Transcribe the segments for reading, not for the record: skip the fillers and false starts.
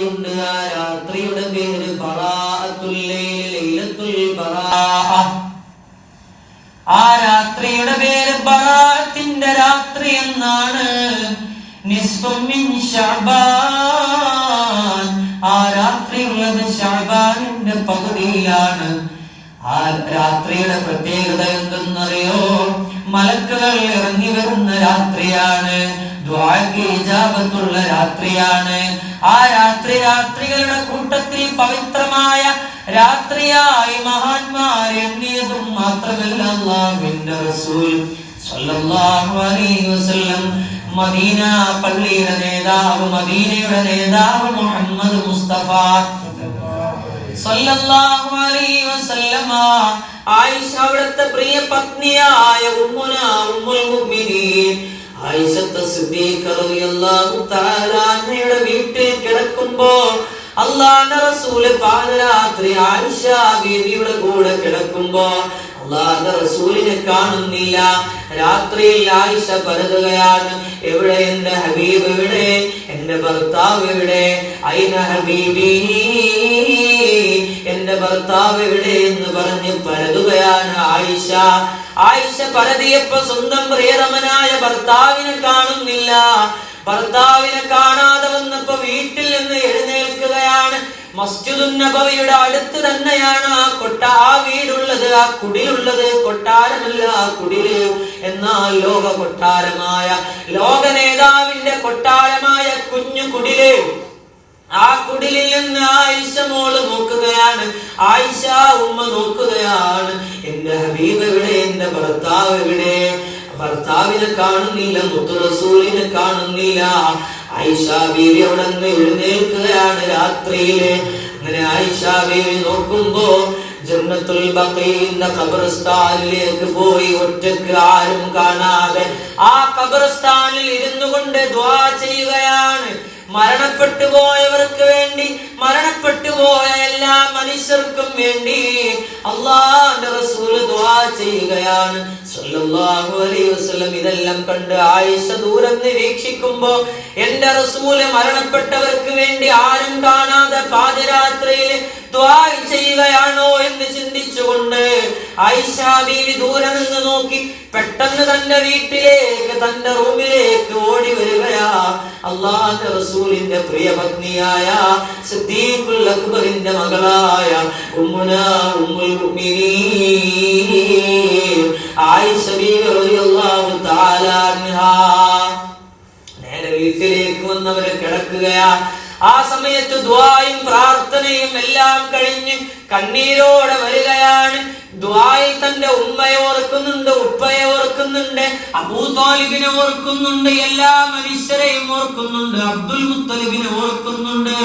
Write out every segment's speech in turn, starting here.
രാത്രിയുടെ പേര് ബറാഅത്തുൽ ലൈൽ, ലൈലത്തുൽ ബറാഅ. ആ രാത്രിയുടെ പേര് ബറാഅത്തിന്റെ രാത്രി എന്നാണ്. നിസ്ഫും മിൻ ശഅബാൻ, ആ രാത്രിയുള്ളത് ശഅബാനിന്റെ പകുതിയിലാണ്. ആ രാത്രിയുടെ പ്രത്യേകത എന്തെന്നറിയോ? മലക്കുകൾ ഇറങ്ങി വരുന്ന രാത്രിയാണ്. ദുആക്ക് ഇജാബത്തുള്ള രാത്രിയാണ്. ആ രാത്രികളുടെ കൂട്ടത്തിൽ പവിത്രമായ രാത്രിയായി മഹാന്മാർ എണ്ണിയതും മാത്രമല്ല, അല്ലാഹുവിന്റെ റസൂൽ സ്വല്ലല്ലാഹു അലൈഹി വസല്ലം മദീന പള്ളിയുടെ നേതാവ്, മദീനയുടെ നേതാവ് മുഹമ്മദ് മുസ്തഫ സല്ലല്ലാഹു അലൈഹി വസല്ലമ ആയിഷ അവിടുത്തെ പ്രിയ പത്നിയായ ഉമ്മുൽ മുഅ്മിനീൻ ആയിഷത്ത് സിദ്ദീഖ റളിയല്ലാഹു തആല അൻഹയുടെ വീട്ടിൽ കിടക്കുമ്പോൾ അല്ലാഹുവിന്റെ റസൂൽ പാതിരാത്രി ആയിഷ ബീവിയുടെ കൂടെ കിടക്കുമ്പോൾ അല്ലാഹുവിന്റെ റസൂലിനെ കാണുന്നില്ല. രാത്രിയിൽ ആയിഷ പരതുകയാണ്, എവിടെ എന്റെ ഹബീബ്, എവിടെ എന്റെ ഭർത്താവ്, എവിടെ ഐന ഹബീബി, എന്റെ ഭർത്താവ് എവിടെ എന്ന് പറഞ്ഞ് പരതുകയാണ് ആയിഷ. ആയിഷ പരതിയപ്പോ സ്വന്തം പ്രിയതമനായ ഭർത്താവിനെ കാണുന്നില്ല. ഭർത്താവിനെ കാണാതെ വന്നപ്പോ വീട്ടിൽ നിന്ന് എഴുന്നേൽക്കുകയാണ്. മസ്ജിദുൻ നബവിയുടെ അടുത്ത് തന്നെയാണ് ആ വീടുള്ളത്, ആ കുടിലുള്ളത്. കൊട്ടാരമല്ല ആ കുടില്, എന്നാൽ ലോക കൊട്ടാരമായ, ലോക നേതാവിന്റെ കൊട്ടാരമായ കുഞ്ഞു കുടില്. ആ കുടിലിൽ നിന്ന് ആയിഷ മോള് നോക്കുകയാണ്, ആയിഷ ഉമ്മ നോക്കുകയാണ്, എന്റെ ഹബീബ് എവിടെ, എന്റെ ഭർത്താവ് എവിടെ? ഭർത്താവിനെ കാണുന്നില്ല, മുത്തു റസൂലിനെ കാണുന്നില്ല. ആയിഷ ബീവി അവിടെ നിന്ന് എഴുന്നേൽക്കുകയാണ് രാത്രിയില്. അങ്ങനെ ആയിഷ ബീവി നോക്കുമ്പോ ജന്നത്തുൽ ബഖീന്റെ ഖബർസ്ഥാനിലേക്ക് പോയി, ഒറ്റക്ക് ആരും കാണാതെ ആ ഖബർസ്ഥാനിൽ ഇരുന്നു കൊണ്ട് ദുആ ചെയ്യുകയാണ്. മരണപ്പെട്ടു പോയവർക്ക് വേണ്ടി, മരണപ്പെട്ടു പോയ എല്ലാ മനുഷ്യർക്കും വേണ്ടി അല്ലാഹുവിന്റെ റസൂൽ ദുആ ചെയ്യുകയാണ് സ്വല്ലല്ലാഹു അലൈഹി വസല്ലം. ഇതെല്ലാം കണ്ട് ആയിഷ ദൂരം നിരീക്ഷിക്കുമ്പോ എന്റെ റസൂല് മരണപ്പെട്ടവർക്ക് വേണ്ടി ആരും കാണാതെ പാതിരാത്രിയിൽ ദുആ ചെയ്യുകയാണോ എന്ന് ചിന്തിച്ചുകൊണ്ട് ആയിഷ ബീവി ദൂരെ നിന്ന് നോക്കി പെട്ടെന്ന് തന്റെ വീട്ടിലേക്ക്, തന്റെ റൂമിലേക്ക് ഓടി വരികയാ. അല്ലാഹുവിന്റെ റസൂലിന്റെ പ്രിയ പത്നിയായ സിദ്ദീഖുൽ അക്ബറിന്റെ മകളായ ഉമ്മുൽ മുഅ്മിനീൻ ആയിഷ ബീവി റളിയല്ലാഹു തആല അൻഹാ നേരെ വീട്ടിലേക്ക് വന്നവരെ കിടക്കുകയാ. ആ സമയത്ത് ദുആയും പ്രാർത്ഥനയും എല്ലാം കഴിഞ്ഞ് കണ്ണീരോടെ വരികയാണ്. ദുആയിൽ തന്റെ ഉമ്മയെ ഓർക്കുന്നുണ്ട്, ഉപ്പയെ ഓർക്കുന്നുണ്ട്, അബൂ താലിബിനെ ഓർക്കുന്നുണ്ട്, എല്ലാ മനുഷ്യരെയും ഓർക്കുന്നുണ്ട്, അബ്ദുൽ മുത്തലിബിനെ ഓർക്കുന്നുണ്ട്.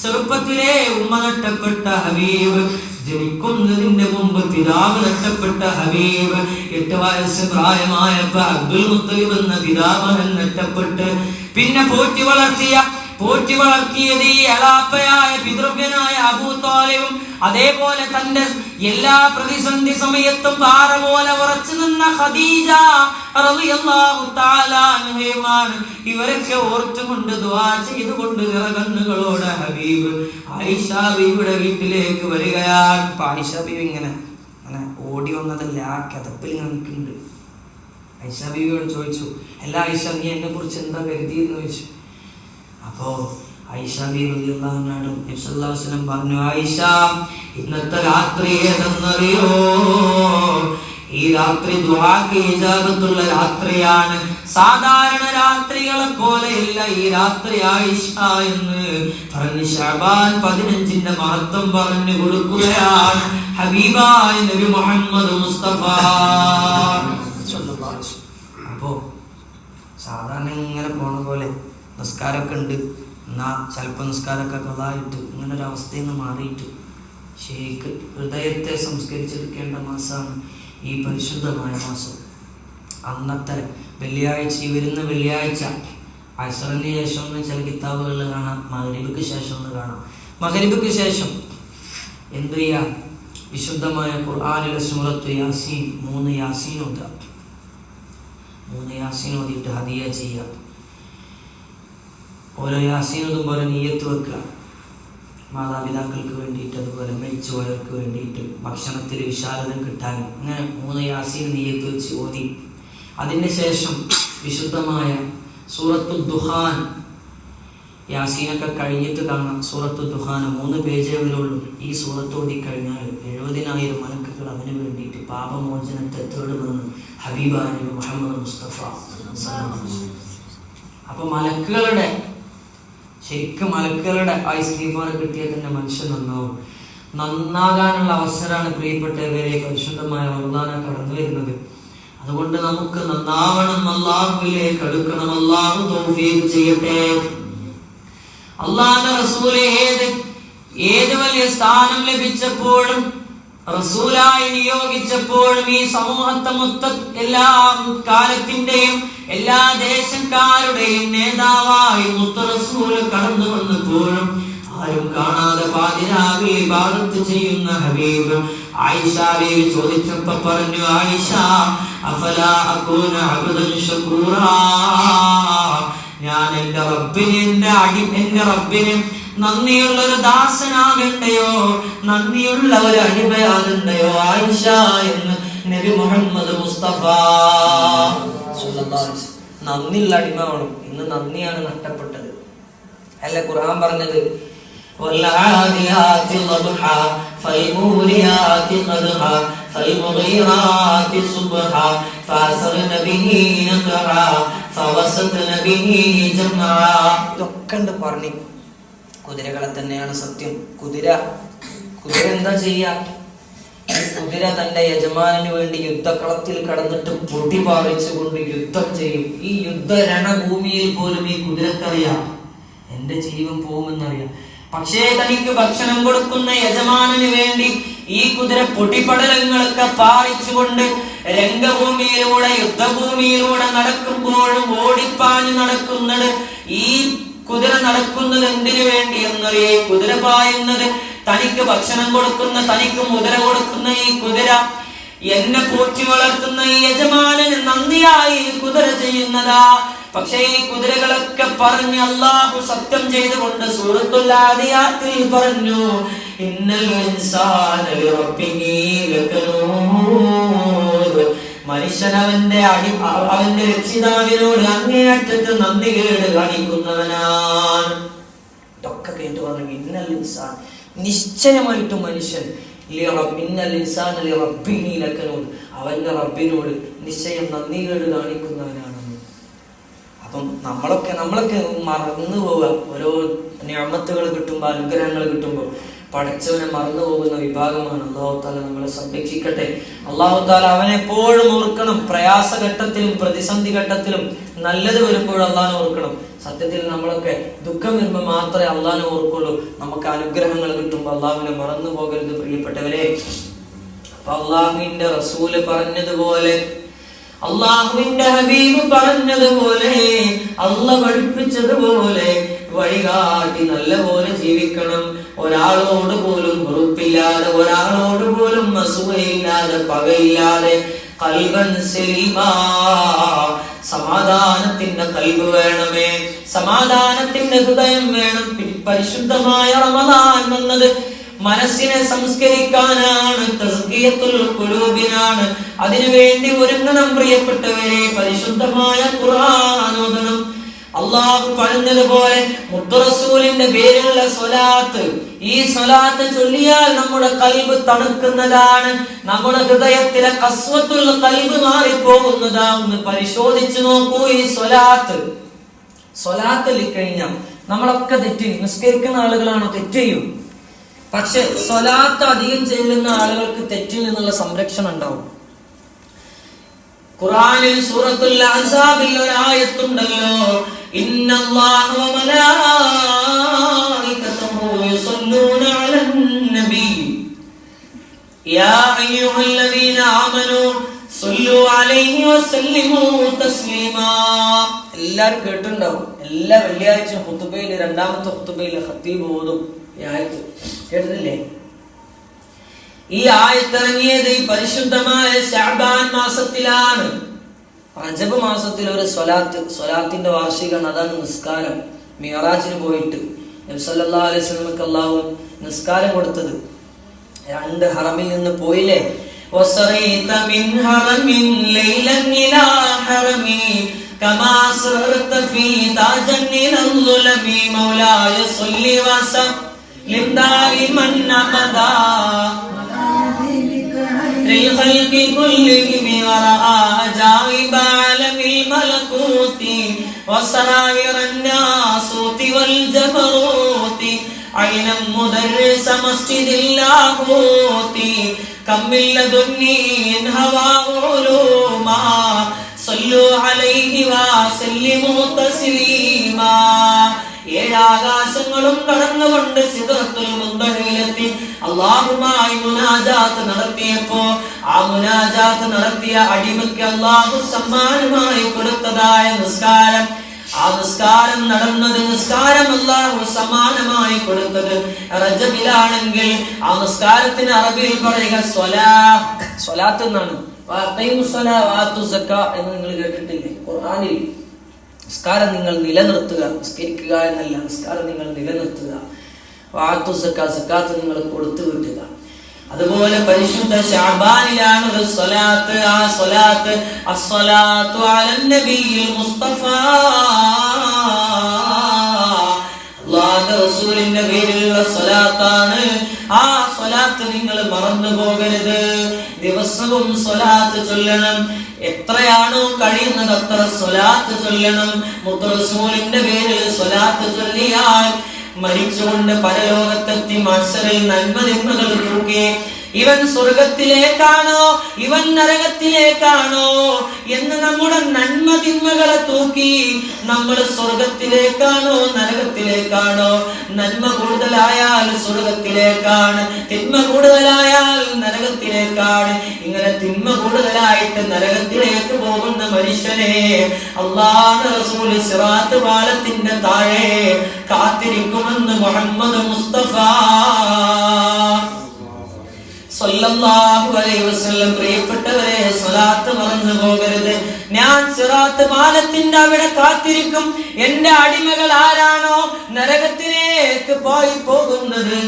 ചെറുപ്പത്തിലെ ഉമ്മ നഷ്ടപ്പെട്ട ഹബീബ്, ജനിക്കുന്നതിന്റെ മുമ്പ് പിതാവ് നഷ്ടപ്പെട്ട ഹബീബ്, 8 വയസ്സ് പ്രായമായപ്പോ അബ്ദുൽ മുത്തലിബ് എന്ന പിതാമഹൻ നഷ്ടപ്പെട്ട്, പിന്നെ പോറ്റി വളർത്തിയത് ഈ എളാപ്പയായ പിതൃവ്യനായ അബൂ താലിബും, അതേപോലെ തന്റെ എല്ലാ പ്രതിസന്ധി സമയത്തും പാറ പോലെ ഉറച്ചു നിന്ന ഖദീജ റളിയല്ലാഹു തആല അൻഹയുമാണ്. ഇവരൊക്കെ ഓർത്തുകൊണ്ട് ദുആ ചെയ്തുകൊണ്ട് നിറകണ്ണുകളോടെ ഹബീബ് ആയിഷ ബീവിയുടെ വീട്ടിലേക്ക് വരികയാണ്. ആയിഷ ബീവി ഇങ്ങനെ ഓടി വന്നതല്ല, ആ കിതപ്പിൽ നിൽക്കുന്നുണ്ട്. ആയിഷ ബീവിയോട് ചോദിച്ചു, എല്ലാ ആയിഷ നീ എന്നെ കുറിച്ച് എന്താ കരുതിയെന്ന് ചോദിച്ചു. അപ്പോ ആയിഷ ബീവി റളിയല്ലാഹു അൻഹ നബി സല്ലല്ലാഹു അലൈഹി വസല്ലം പറഞ്ഞു, ആയിഷ ഇന്നത്തെ രാത്രി ഏതെന്നറിയോ? ഈ രാത്രി ദുആക്ക് ഇജാബത്തുള്ള രാത്രിയാണ്. സാധാരണ രാത്രികളെ പോലെയല്ല ഈ രാത്രി ആയിഷ എന്ന് പറഞ്ഞ് ശഅബാൻ 15ന്റെ മഹത്വം പറഞ്ഞു കൊടുക്കുകയാണ് ഹബീബായ നബി മുഹമ്മദ് മുസ്തഫ സ്വല്ലല്ലാഹു അലൈഹി വസല്ലം. അപ്പോ സാധാരണ ഇങ്ങനെ പോണ പോലെ നിസ്കാരമൊക്കെ ഉണ്ട്, എന്നാ ചിലപ്പോൾ നിസ്കാരമൊക്കെ കളായിട്ട് ഇങ്ങനെ ഒരു അവസ്ഥയിൽ നിന്ന് മാറിയിട്ട് ശരിക്ക് ഹൃദയത്തെ സംസ്കരിച്ചെടുക്കേണ്ട മാസമാണ് ഈ പരിശുദ്ധമായ മാസം. അന്നത്തെ വെള്ളിയാഴ്ച, ഈ വരുന്ന വെള്ളിയാഴ്ച അസ്റിന് ശേഷം ചില കിതാബുകളിൽ കാണാം, മഗ്രിബിക്ക് ശേഷം ഒന്ന് കാണാം. മഗ്രിബിക്ക് ശേഷം എന്ത് ചെയ്യാ? വിശുദ്ധമായ ഖുർആനിലെ സൂറത്ത് യാസീൻ 3 യാസീൻ ഓതുക. 3 യാസീൻ ഓതിയിട്ട് ഹദിയ ചെയ്യുക. ഓരോ യാസീൻ ഓതുമ്പോൾ നിയ്യത്ത് വെക്കുക. മാതാപിതാക്കൾക്ക് വേണ്ടിയിട്ട്, അതുപോലെ മരിച്ചുപോയവർക്ക് വേണ്ടിയിട്ട് ഭക്ഷണത്തിൽ വിശാലത കിട്ടാൻ, അങ്ങനെ 3 യാസീൻ നിയ്യത്ത് വെച്ച് ഓതി. അതിന് ശേഷം വിശുദ്ധമായ സൂറത്തു ദുഹാൻ, യാസീനൊക്കെ കഴിഞ്ഞിട്ട് കാണാം. സൂറത്തു ദുഹാൻ 3 പേജേ വരുള്ളൂ. ഈ സൂറത്ത് ഓതിക്കഴിഞ്ഞാൽ 70,000 മലക്കുകൾ അവന് വേണ്ടിയിട്ട് പാപമോചനത്തെ തേടുമെന്ന് ഹബീബായ നബി മുഹമ്മദ് മുസ്തഫ. അപ്പൊ മലക്കുകളുടെ ശരിക്കും മലക്കുകളുടെ ആ ഇസ്തിഗ്ഫാർ കിട്ടിയാൽ തന്നെ മനുഷ്യൻ നന്നാകാനുള്ള അവസരമാണ് പ്രിയപ്പെട്ടവരെ പരിശുദ്ധമായ റമദാൻ കടന്നു വരുന്നത്. അതുകൊണ്ട് നമുക്ക് നന്നാവണം, അല്ലാഹുവിലേക്ക് അടുക്കണം. അല്ലാഹു തൗഫീഖ് ചെയ്യട്ടെ. അല്ലാഹുവിന്റെ റസൂൽ ഏത് വലിയ സ്ഥാനം ലഭിച്ചപ്പോഴും റസൂലായി നിയോഗിച്ചപ്പോഴും ഈ സമൂഹത്തെ മൊത്തം എല്ലാ കാലത്തിന്റെയും എല്ലാ ദേശക്കാരുടെയും നേതാവായി മുത്ത റസൂൽ കടന്നു വന്നപ്പോഴും ആരും കാണാതെ പാതിരാവിൽ ഇബാദത്ത് ചെയ്യുന്ന ഹബീബ് ആയിഷ ബീവി ചോദിച്ചപ്പോ പറഞ്ഞു, ആയിഷ അഫലാ അകൂന അബ്ദൻ ശുക്കൂറാ, ഞാൻ എന്റെ റബ്ബിന് നന്ദിയുള്ള ഒരു ദാസനാകണ്ടയോ, നന്ദിയുള്ള ഒരു അടിമയാകണ്ടയോ ആയിഷ എന്ന് നബി മുഹമ്മദ് മുസ്തഫ. നന്ദിയുള്ള അടിമ വേണം. ഇന്ന് നന്ദിയാണ് നഷ്ടപ്പെട്ടത്. അല്ല ഖുർആൻ പറഞ്ഞത് والعاديات ضبحا فالموريات قدحا فالمغيرات صبحا فأثرن به نقعا فوسطن به جمعا. ഇതൊക്കെ പറഞ്ഞു. കുതിരകളെ തന്നെയാണ് സത്യം. കുതിര എന്താ ചെയ്യാ? കുതിര തന്റെ യജമാനു വേണ്ടി യുദ്ധക്കളത്തിൽ കടന്നിട്ട് പൊടി പാറിച്ചുകൊണ്ട് യുദ്ധം ചെയ്യും. ഈ യുദ്ധ രണഭൂമിയിൽ പോലും ഈ കുതിരക്കറിയാം എന്റെ ജീവൻ പോകുമെന്നറിയാം. പക്ഷേ തനിക്ക് ഭക്ഷണം കൊടുക്കുന്ന യജമാനന് വേണ്ടി ഈ കുതിര പൊടിപടലങ്ങളൊക്കെ പാറിച്ചുകൊണ്ട് രംഗഭൂമിയിലൂടെ യുദ്ധഭൂമിയിലൂടെ നടക്കുമ്പോഴും ഓടിപ്പാഞ്ഞ് നടക്കുന്നത്. ഈ കുതിര നടക്കുന്നത് എന്തിനു വേണ്ടി എന്നറിയേ? കുതിര പായുന്നത് തനിക്ക് ഭക്ഷണം കൊടുക്കുന്ന, തനിക്ക് മുതല കൊടുക്കുന്ന ഈ കുതിര, എന്നെ പോറ്റി വളർത്തുന്ന ഈ യജമാനന് നന്ദിയായി കുതിര ചെയ്യുന്നതാ. പക്ഷേ ഈ കുതിരകളൊക്കെ പറഞ്ഞ് അല്ലാഹു സത്യം ചെയ്തുകൊണ്ട് സൂറത്തുൽ ആദിയാത്തിൽ പറഞ്ഞു, ഇന്നൽ ഇൻസാന ലിറബ്ബിഹി ലകനൂദ്, മനുഷ്യൻ അവന്റെ രക്ഷിതാവിനോട് അങ്ങേയറ്റത്ത് നന്ദികേട് കാണിക്കുന്നവനാണ്. ഇതൊക്കെ കേട്ട് പറഞ്ഞു, ഇന്നൽ ഇൻസാൻ, നിശ്ചയമായിട്ടും മനുഷ്യൻ ഇന്നൽ ഇൻസാന ലിറബ്ബിഹി ലകനൂദ്, അവന്റെ റബ്ബിനോട് നിശ്ചയം നന്ദികേട് കാണിക്കുന്നവനാണ്. അപ്പം നമ്മളൊക്കെ മറന്നു പോവുക. ഓരോ നിഅമത്തുകൾ കിട്ടുമ്പോൾ, അനുഗ്രഹങ്ങൾ കിട്ടുമ്പോൾ പടച്ചവനെ മറന്നു പോകുന്ന വിഭാഗമാണ്. അല്ലാഹു തആല നമ്മളെ സംരക്ഷിക്കട്ടെ. അല്ലാഹു തആല അവനെ എപ്പോഴും ഓർക്കണം. പ്രയാസഘട്ടത്തിലും പ്രതിസന്ധി ഘട്ടത്തിലും നല്ലത് വരുമ്പോഴും അല്ലാഹനെ ഓർക്കണം. സത്യത്തിൽ നമ്മളൊക്കെ ദുഃഖം വരുമ്പോൾ മാത്രമേ അല്ലാഹനെ ഓർക്കുള്ളൂ. നമുക്ക് അനുഗ്രഹങ്ങൾ കിട്ടുമ്പോൾ അല്ലാഹുവിനെ മറന്നു പോകരുത് പ്രിയപ്പെട്ടവരെ. അപ്പൊ അല്ലാഹുവിന്റെ റസൂല് പറഞ്ഞതുപോലെ, അള്ളാഹുവിന്റെ ഹബീബ് പറഞ്ഞതുപോലെ, അള്ളാഹ് പഠിപ്പിച്ചതുപോലെ വഴികാട്ടി നല്ല പോലെ ജീവിക്കണം. ഒരാളോട് പോലും വെറുപ്പില്ലാതെ, ഒരാളോട് പോലും അസൂയയില്ലാതെ, പകയില്ലാതെ, ഖൽബൻ സലീമാ, സമാധാനത്തിന്റെ ഖൽബ് വേണമേ, സമാധാനത്തിന്റെ ഹൃദയം വേണം. പരിശുദ്ധമായ റമദാൻ വന്നത് മനസ്സിനെ സംസ്കരിക്കാനാണ്, തസ്കിയത്തുൽ ഖുലൂബിനാണ്. അതിനുവേണ്ടി ഒരുങ്ങണം പ്രിയപ്പെട്ടവരെ. പരിശുദ്ധമായ ഖുർആൻ ഓതണം. അല്ലാഹു പറഞ്ഞതുപോലെ മുത്തറസൂലിന്റെ പേരിലുള്ള സ്വലാത്ത്, ഈ സ്വലാത്ത് ചൊല്ലിയാൽ നമ്മുടെ ഖൽബ് തണുക്കുന്നതാണ്, നമ്മുടെ ഹൃദയത്തിലെ ഖസ്വത്തുൽ ഖൽബ് മാറിപ്പോകുന്നതാണ്. പരിശോധിച്ചു നോക്കൂ ഈ സ്വലാത്തിൽ കഴിഞ്ഞാൽ നമ്മളൊക്കെ തെറ്റ്. നിസ്കരിക്കുന്ന ആളുകളാണോ? തെറ്റെയ്യും. പക്ഷെ സ്വലാത്ത് അധികം ചെല്ലുന്ന ആളുകൾക്ക് തെറ്റിൽ നിന്നുള്ള സംരക്ഷണം ഉണ്ടാവും. ഖുർആനിൽ സൂറത്തുൽ അഹ്സാബിൽ ഒരു ആയത്തുണ്ടല്ലോ, ഇന്നല്ലാഹ വ മലായികതുഹു യുസല്ലൂന അലൻ നബി യാ അയ്യുഹല്ലദീന ആമനൂ സല്ലു അലൈഹി വസല്ലിമു തസ്ലീമാ. എല്ലാവരും കേട്ടിട്ടുണ്ടാവും. എല്ലാ വെള്ളിയാഴ്ച ഖുതുബയിൽ, രണ്ടാമത്തെ ഖുതുബയിൽ ഖതീബ് ഓതും ഈ ആയത്ത്. കേട്ടിട്ടില്ലേ? ഈ ആയത്തിറങ്ങിയത് ഈ പരിശുദ്ധമായ ശഅബാൻ മാസത്തിലാണ്. റജബ് മാസത്തിൽ ഒരു സ്വലാത്തിന്റെ വാർഷികമാണ്. അതാണ് നിസ്കാരം. മിഅറാജിന് പോയിട്ട് നബി സല്ലല്ലാഹു അലൈഹി വസല്ലമക്ക് അല്ലാഹു നിസ്കാരം കൊടുത്തത്. 2 ഹറമിൽ നിന്ന് പോയില്ലേ? വസറൈത മിൻ ഹറമിൻ ലൈലൻ ഇലാ ഹറമി കമാ സറത ഫീ താജൻ ഇലൽ ളുലമി മൗലായ സ്വല്ലി വസല്ലിം ദായിമൻ അബദാ للخلق كلهم ورأى عجائب عالم الملكوت وسرائر الناسوت والجبروت عينا مدرس مسجد اللاهوت كم من لدني هوى علوما صلوا عليه وسلموا تسليما. 7 ആകാശങ്ങളും കടന്നുകൊണ്ട് സിദ്റത്തുൽ മുന്തഹയിലെത്തി അല്ലാഹുമായി മുനാജാത്ത് നടത്തിയപ്പോ ആ മുനാജാത്ത് നടത്തിയ അടിമയ്ക്ക് അല്ലാഹു സമ്മാനമായി കൊടുത്തതായ നിസ്കാരം, ആ നിസ്കാരം നടന്നത്, നിസ്കാരം അല്ലാഹു സമ്മാനമായി കൊടുത്തത് റജബിലാണെങ്കിൽ ആ നിസ്കാരത്തിന് അറബിയിൽ പറയുക സ്വലാത്ത് എന്നാണ്. എന്ന് നിങ്ങൾ കേട്ടിട്ടില്ലേ? ഖുർആനിൽ നിസ്കാരം നിങ്ങൾ നിലനിർത്തുക, നിസ്കരിക്കുക എന്നല്ല, നിസ്കാരം നിങ്ങൾ നിലനിർത്തുക. വാത്തു സക്കാത്ത് നിങ്ങൾ കൊടുത്തു വിട്ടുക. അതുപോലെ പരിശുദ്ധ ശഅബാനിലാണ് ഒരു സ്വലാത്ത്. ആ സ്വലാത്ത് അസ്സലാത്തു അലൻ നബിയിൽ മുസ്തഫ, അല്ലാഹുവിന്റെ റസൂലിന്റെ പേരിലുള്ള സ്വലാത്താണ്. ആ സ്വലാത്ത് നിങ്ങൾ മറന്നു പോകരുത്. ദിവസവും സ്വലാത്ത് ചൊല്ലണം. എത്രയാണോ കഴിയുന്നത് അത്ര സ്വലാത്ത് ചൊല്ലണം. മുത്ത് റസൂലിന്റെ പേരിൽ സ്വലാത്ത് ചൊല്ലിയാൽ മരിച്ചുകൊണ്ട് പരലോകത്തെത്തി മഹ്ശറിൽ നന്മതിന്മകൾ തൂക്കി ഇവൻ സ്വർഗത്തിലേക്കാണോ ഇവൻ നരകത്തിലേക്കാണോ എന്ന് നമ്മുടെ നന്മതിന്മകളെ തൂക്കി നമ്മൾ സ്വർഗത്തിലേക്കാണോ നരകത്തിലേക്കാണോ, നന്മ കൂടുതലായാൽ സ്വർഗത്തിലേക്കാണ്, തിന്മ കൂടുതലായാൽ നരകത്തിലേക്കാണ്. ഇങ്ങനെ തിന്മ കൂടുതലായിട്ട് നരകത്തിലേക്ക് പോകുന്ന മനുഷ്യനെ അല്ലാഹുവിന്റെ റസൂൽ സിറാത്ത് പാലത്തിന്റെ താഴെ കാത്തിരിക്കുമെന്ന് മുഹമ്മദ് മുസ്തഫ സല്ലല്ലാഹു അലൈഹി വസല്ലം. പ്രിയപ്പെട്ടവരെ, സ്വലാത്ത് മറന്നു പോകരുത്. ഞാൻ സിറാത്ത് പാലത്തിന്റെ അവിടെ കാത്തിരിക്കും. എന്റെ അടിമകൾ ആരാണോ നരകത്തിലേക്ക് പോയി പോകുന്നത്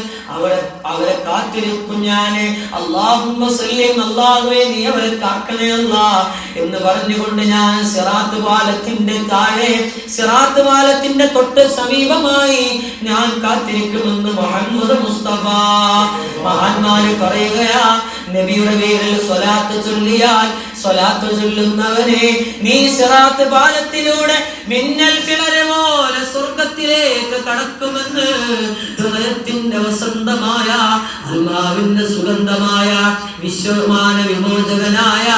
അവരെ കാത്തിരിക്കും ഞാൻ. അല്ലാഹുമ്മ സല്ലി, അല്ലാഹുവേ നീ അവരെ കാക്കണേ അല്ലാഹ് എന്ന് പറഞ്ഞുകൊണ്ട് ഞാൻ സിറാത്ത് പാലത്തിന്റെ താഴെ, സിറാത്ത് പാലത്തിന്റെ തൊട്ട് സമീപമായി ഞാൻ കാത്തിരിക്കുമെന്ന് മുഹമ്മദ് മുസ്തഫ. മഹാന്മാര് പറയുക, നബിയുടെ പേരിൽ സ്വലാത്ത് ചൊല്ലിയാൽ, സ്വലാത്ത് ചൊല്ലുന്നവനെ നീ സിറാത്ത് പാലത്തിലൂടെ മിന്നൽ പിളരെ പോലെ സ്വർഗത്തിലേക്ക് കടക്കുമെന്ന് ഹൃദയത്തിന്റെ വസന്തമായ അല്ലാഹുവിന്റെ സുഗന്ധമായ വിശ്വമാന വിമോചകനായ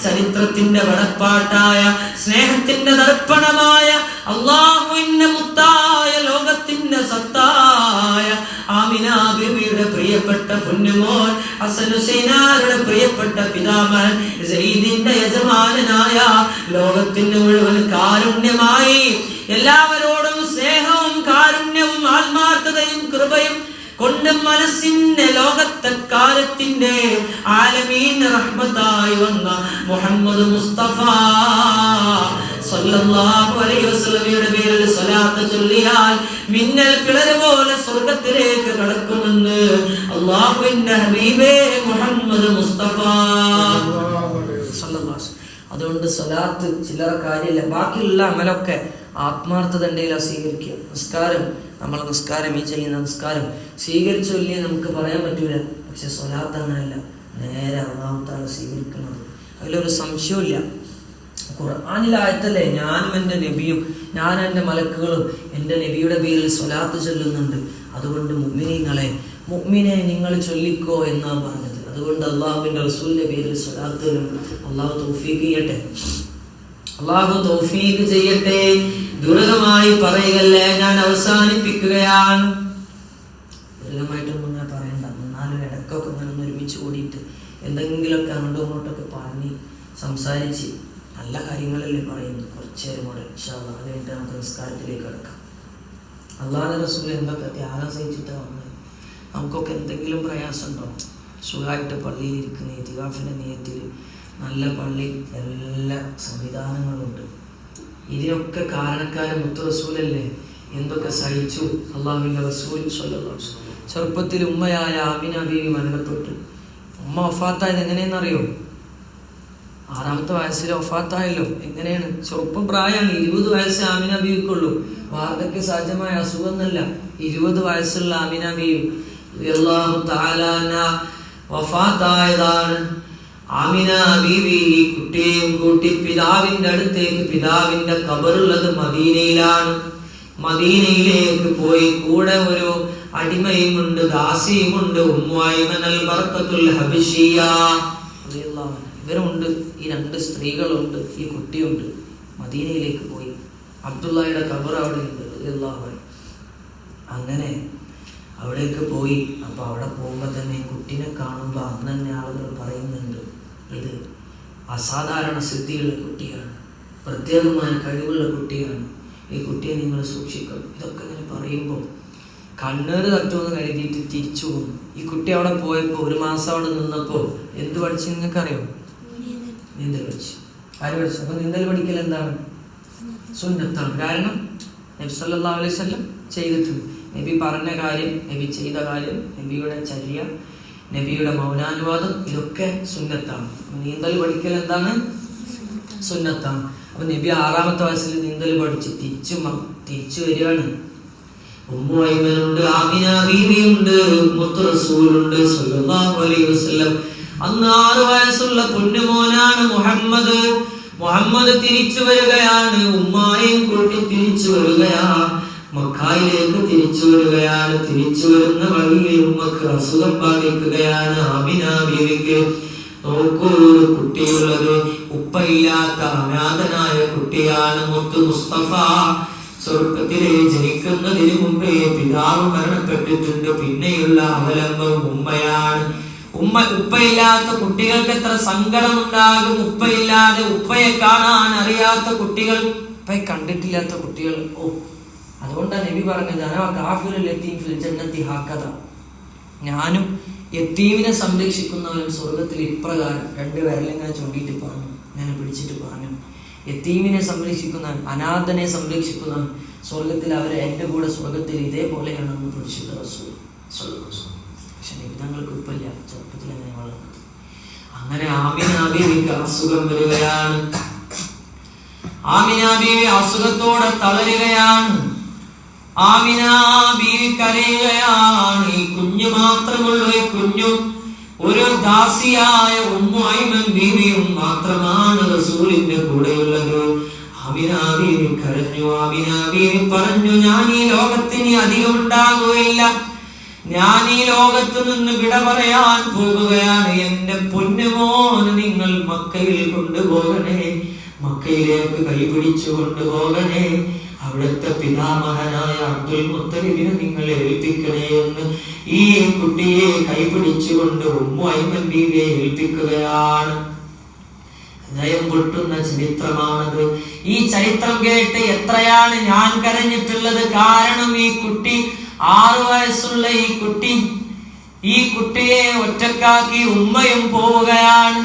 ചരിത്രത്തിന്റെ വടപ്പാട്ടായ സ്നേഹത്തിന്റെ ദർപ്പണമായ അല്ലാഹുവിന്റെ മുത്തായ ലോകത്തിന്റെ സത്തായ ആമിന ബീവിയുടെ പ്രിയപ്പെട്ട പൊന്നുമോൻ ഹസൻ ഹുസൈനാരുടെ പ്രിയപ്പെട്ട പിതാമഹൻ സയ്യിദിന്റെ യജമാനനായ ലോകത്തിന് മുഴുവൻ കാരുണ്യമായി എല്ലാവരോടും സ്നേഹവും കാരുണ്യവും ആത്മാർത്ഥതയും കൃപയും കൊണ്ട് മനസ്സിന്റെ ലോകത്തെ കാലത്തിന്റെ ആലമീൻ റഹ്മത്തായി വന്ന മുഹമ്മദ് മുസ്തഫ സല്ലല്ലാഹു അലൈഹി വസല്ലമയുടെ പേരിൽ സ്വലാത്ത് ചൊല്ലിയാൽ മിന്നൽ പിളര് പോലെ സ്വർഗത്തിലേക്ക് കടക്കുമെന്ന് അല്ലാഹുവിന്റെ ഹബീബേ മുഹമ്മദ് മുസ്തഫ സല്ലല്ലാഹു. അതുകൊണ്ട് സ്വലാത്ത് ചില്ലറ കാര്യമില്ല. ബാക്കിയുള്ള അമലൊക്കെ ആത്മാർത്ഥത ഉണ്ടെങ്കിൽ സ്വീകരിക്കുക. നിസ്കാരം, നമ്മളെ നിസ്കാരം, ഈ ചെയ്യുന്ന നിസ്കാരം സ്വീകരിച്ചൊല്ലേ നമുക്ക് പറയാൻ പറ്റൂല. പക്ഷെ സ്വലാത്ത് അങ്ങനെയല്ല, നേരെ അല്ലാഹു തആല സ്വീകരിക്കുന്നത്, അതിലൊരു സംശയമില്ല. ഖുർആനിലായത്തല്ലേ ഞാനും എൻ്റെ നബിയും, ഞാൻ എൻ്റെ മലക്കുകളും എൻ്റെ നബിയുടെ പേരിൽ സ്വലാത്ത് ചൊല്ലുന്നുണ്ട്. അതുകൊണ്ട് മുഅ്മിനെ നിങ്ങൾ ചൊല്ലിക്കോ എന്നാണ് പറഞ്ഞത്. അതുകൊണ്ട് അല്ലാഹുവിൻ്റെ റസൂലിൻ്റെ പേരിൽ സ്വലാത്ത് അല്ലാഹു തൗഫീഖ് ചെയ്യട്ടെ, അല്ലാഹു തൗഫീഖ് ചെയ്യട്ടെ. ദുർഗമായി പറയുകയല്ലേ, ഞാൻ അവസാനിപ്പിക്കുകയാണ്. ദുർഗമായിട്ടൊന്നും ഞാൻ പറയണ്ട, എന്നാലും ഇടയ്ക്കൊക്കെ ഇങ്ങനെ ഒരുമിച്ച് കൂടിയിട്ട് എന്തെങ്കിലുമൊക്കെ അങ്ങോട്ടും ഇങ്ങോട്ടൊക്കെ പറഞ്ഞ് സംസാരിച്ച് നല്ല കാര്യങ്ങളല്ലേ പറയുന്നു. കുറച്ച് നേരം കൂടെ ഇൻഷാ അല്ലാഹ്, അത് കഴിഞ്ഞിട്ട് നമുക്ക് നിസ്കാരത്തിലേക്ക് കിടക്കാം. അല്ലാഹുവിന്റെ റസൂൽ എന്തൊക്കെ ത്യാഗം സഹിച്ചിട്ടാണ് വന്നത്. നമുക്കൊക്കെ എന്തെങ്കിലും പ്രയാസമുണ്ടോ? സുഖമായിട്ട് പള്ളിയിൽ ഇരിക്കുന്ന ഇത്തികാഫിൻ്റെ നിയത്തിൽ നല്ല പള്ളി, എല്ലാ സംവിധാനങ്ങളുണ്ട്. ഇതിനൊക്കെ കാരണക്കാരൻ മുത്ത് റസൂലല്ലേ. എന്തൊക്കെ സഹിച്ചു അള്ളാഹുവിൻ്റെ റസൂൽ സ്വല്ലല്ലാഹു അലൈഹി വസല്ലം. ചെറുപ്പത്തിൽ ഉമ്മയായ ആമിന ബീവി മരണപ്പെട്ടു. ഉമ്മ വഫാത്തായത് എങ്ങനെയെന്നറിയോ? 6ാമത്തെ വയസ്സിൽ വഫാത്തായല്ലോ. എങ്ങനെയാണ്? ചെറുപ്പം പ്രായമാണ്. 20 വയസ്സ് ആമിന ബീവിക്കുള്ളൂ. വാർദ്ധക്യ സഹജമായ അസുഖമൊന്നുമല്ല. 20 വയസ്സുള്ള ആമിന ബീവി റളിയല്ലാഹു തആല അൻഹ വഫാത്തായതാണ്. ആമിന ബീവി ഈ കുട്ടിയെയും കൂട്ടി പിതാവിന്റെ അടുത്തേക്ക്, പിതാവിന്റെ ഖബറുള്ളത് മദീനയിലാണ്, മദീനയിലേക്ക് പോയി. കൂടെ ഒരു അടിമയുമുണ്ട്, ദാസിയുമുണ്ട്, ഉമ്മു അയ്മൻ അൽ ബർക്കത്തുൽ ഹബശിയ. ഇവരുണ്ട്, ഈ 2 സ്ത്രീകളുണ്ട്, ഈ കുട്ടിയുണ്ട്. മദീനയിലേക്ക് പോയി. അബ്ദുള്ളയുടെ ഖബർ അവിടെ ഉണ്ട്. അങ്ങനെ അവിടേക്ക് പോയി. അപ്പൊ അവിടെ പോകുമ്പോൾ തന്നെ കുട്ടീനെ കാണുമ്പോൾ അന്ന് തന്നെ ആളുകൾ പറയുന്നുണ്ട്, ഇത് അസാധാരണ സിദ്ധിയുള്ള കുട്ടിയാണ്, പ്രത്യേകമായ കഴിവുള്ള കുട്ടിയാണ്, ഈ കുട്ടിയെ നിങ്ങൾ സൂക്ഷിക്കണം. ഇതൊക്കെ ഇങ്ങനെ പറയുമ്പോൾ കണ്ണേറ് തട്ടുമെന്ന് കരുതിയിട്ട് തിരിച്ചു പോകുന്നു. ഈ കുട്ടി അവിടെ പോയപ്പോൾ 1 മാസം അവിടെ നിന്നപ്പോൾ എന്ത് പഠിച്ചു നിങ്ങൾക്കറിയോ? നീന്തൽ പഠിച്ചു. ആര് പഠിച്ചു? അപ്പൊ നീന്തൽ പഠിക്കൽ എന്താണ്? സുന്നത്താണ്. കാരണം നബി സല്ലല്ലാഹു അലൈഹി വസല്ലം ചെയ്തിട്ടുണ്ട്. നബി പറഞ്ഞ കാര്യം, നബി ചെയ്ത കാര്യം, നബിയുടെ ചര്യ, നബിയുടെ മൗനാനുവാദം, ഇതൊക്കെ സുന്നത്താണ്. നീന്തൽ പഠിക്കൽ എന്താണ്? സുന്നത്താണ്. അപ്പൊ നബി 6ാമത്തെ വയസ്സിൽ നീന്തൽ പഠിച്ച് തിരിച്ചു വരികയാണ്. ഉമ്മു അയ്മനുണ്ട്, ആമിന ബീവിയുണ്ട്, മുത്ത് റസൂലുണ്ട് സ്വല്ലല്ലാഹു അലൈഹി വസല്ലം. അന്ന് 6 വയസ്സുള്ള പൊന്നുമോനാണ് മുഹമ്മദ് തിരിച്ചു വരികയാണ്. ഉമ്മായും കൂട്ടി തിരിച്ചു വരികയാണ്. മക്കയിലേക്ക് തിരിച്ചു വരികയാണ്. തിരിച്ചു വരുന്ന വഴിയിൽ ഉമ്മക്ക് അസുഖം ബാധിക്കുകയാണ്. ആമിന ബീവിക്ക് നോക്കൂ, ഒരു കുട്ടിയുള്ളത്, ഉപ്പയില്ലാത്ത അനാഥനായ കുട്ടിയാണ്. മുത്ത് മുസ്തഫ സ്വർഗത്തിലെ ജനിക്കുന്നതിന് മുമ്പേ പിതാവ് മരണപ്പെട്ടിട്ടുണ്ട്. പിന്നെയുള്ള അവലംബം ഉമ്മയാണ്. ഉപ്പയില്ലാത്ത കുട്ടികൾക്ക് എത്ര സങ്കടമുണ്ടാകും. ഉപ്പയില്ലാതെ, ഉപ്പയെ കാണാൻ അറിയാത്ത കുട്ടികൾ, ഉപ്പയെ കണ്ടിട്ടില്ലാത്ത കുട്ടികൾ. അതുകൊണ്ടാണ് നബി പറഞ്ഞത്, ഞാനും യത്തീമിനെ സംരക്ഷിക്കുന്നവനും സ്വർഗത്തിൽ ഇപ്രകാരം 2 വിരലിങ്ങനെ ചൂണ്ടിയിട്ട് പറഞ്ഞു, ഞാൻ പിടിച്ചിട്ട് പറഞ്ഞു, യത്തീമിനെ സംരക്ഷിക്കുന്നവൻ, അനാഥനെ സംരക്ഷിക്കുന്നവൻ സ്വർഗത്തിൽ, അവരെ എൻ്റെ കൂടെ സ്വർഗത്തിൽ ഇതേപോലെയാണെന്ന് പരിശുദ്ധ റസൂൽ സ്വല്ലല്ലാഹു അലൈഹി വസല്ലം. പക്ഷെ നബിതങ്ങൾക്ക് ഉപ്പല്ല, ചെറുപ്പത്തിൽ അങ്ങനെ വളർന്നത്. അങ്ങനെ ആമിന ബീവിക്ക് അസുഖം വരികയാണ്. ആമിന ബീവി അസുഖത്തോടെ തളരുകയാണ്. ആമിന ബീവി കരയുകയാണ്. ഈ കുഞ്ഞു മാത്രമുള്ളൂ, ഈ കുഞ്ഞും ഒരു ദാസിയായ ഉമ്മു അയ്മൻ ബീവിയും മാത്രമാണ് റസൂലിന്റെ കൂടെയുള്ളത്. ആമിന ബീവി കരഞ്ഞു. ആമിന ബീവി പറഞ്ഞു, ഞാൻ ഈ ലോകത്തിന് അധികം ഉണ്ടാകുകയില്ല, ഞാൻ ഈ ലോകത്ത് നിന്ന് വിട പറയാൻ പോകുകയാണ്. എന്റെ പൊന്നുമോന് നിങ്ങൾ മക്കയിൽ കൊണ്ടുപോകണേ, മക്കയിലേക്ക് കൈപിടിച്ചു കൊണ്ടുപോകണേ, അവിടുത്തെ പിതാമഹനായ അബ്ദുൽ മുത്തലിബിനെ നിങ്ങൾ ഏൽപ്പിക്കണേ എന്ന് ഈ കുട്ടിയെ കൈപിടിച്ചുകൊണ്ട് ഉമ്മു അയ്മൻ ബീവിയെ ഏൽപ്പിക്കുകയാണ്. ഹൃദയം പൊട്ടുന്ന ചരിത്രമാണത്. ഈ ചരിത്രം കേട്ട് എത്രയാണ് ഞാൻ കരഞ്ഞിട്ടുള്ളത്. കാരണം ഈ കുട്ടി, 6 വയസ്സുള്ള ഈ കുട്ടിയെ ഒറ്റക്കാക്കി ഉമ്മയും പോവുകയാണ്.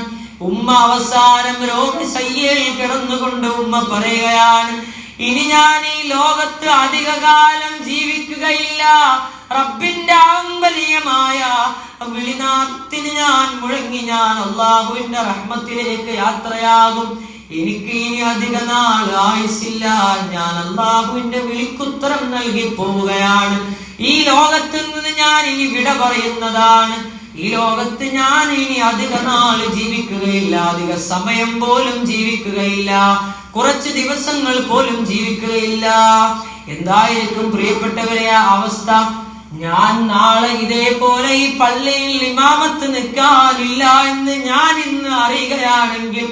ഉമ്മ അവസാനം രോഗശയ്യയിൽ കിടന്നുകൊണ്ട് ഉമ്മ പറയുകയാണ്, ഇനി ഞാൻ ഈ ലോകത്ത് അധികകാലം ജീവിക്കുകയില്ല. റബ്ബിന്റെ ആംബലീയമായ വിളിനാദത്തിന് ഞാൻ മുഴങ്ങി, ഞാൻ അള്ളാഹുവിന്റെ റഹ്മത്തിലേക്ക് യാത്രയാകും. എനിക്ക് ഇനി അധിക നാൾ ആയുസില്ല. ഞാൻ അള്ളാഹുവിന്റെ വിളിക്കുത്തരം നൽകി പോവുകയാണ്. ഈ ലോകത്ത് നിന്ന് ഞാൻ ഇനി വിട പറയുന്നതാണ്. ഈ ലോകത്ത് ഞാൻ ഇനി അധിക നാൾ ജീവിക്കുകയില്ല, അധിക സമയം പോലും ജീവിക്കുകയില്ല, കുറച്ച് ദിവസങ്ങൾ പോലും ജീവിക്കുകയില്ല. എന്തായിരിക്കും പ്രിയപ്പെട്ടവരെ അവസ്ഥ? ഞാൻ നാളെ ഇതേപോലെ ഈ പള്ളിയിൽ ഇമാമത്ത് നിൽക്കാനില്ല എന്ന് ഞാൻ ഇന്ന് അറിയുകയാണെങ്കിൽ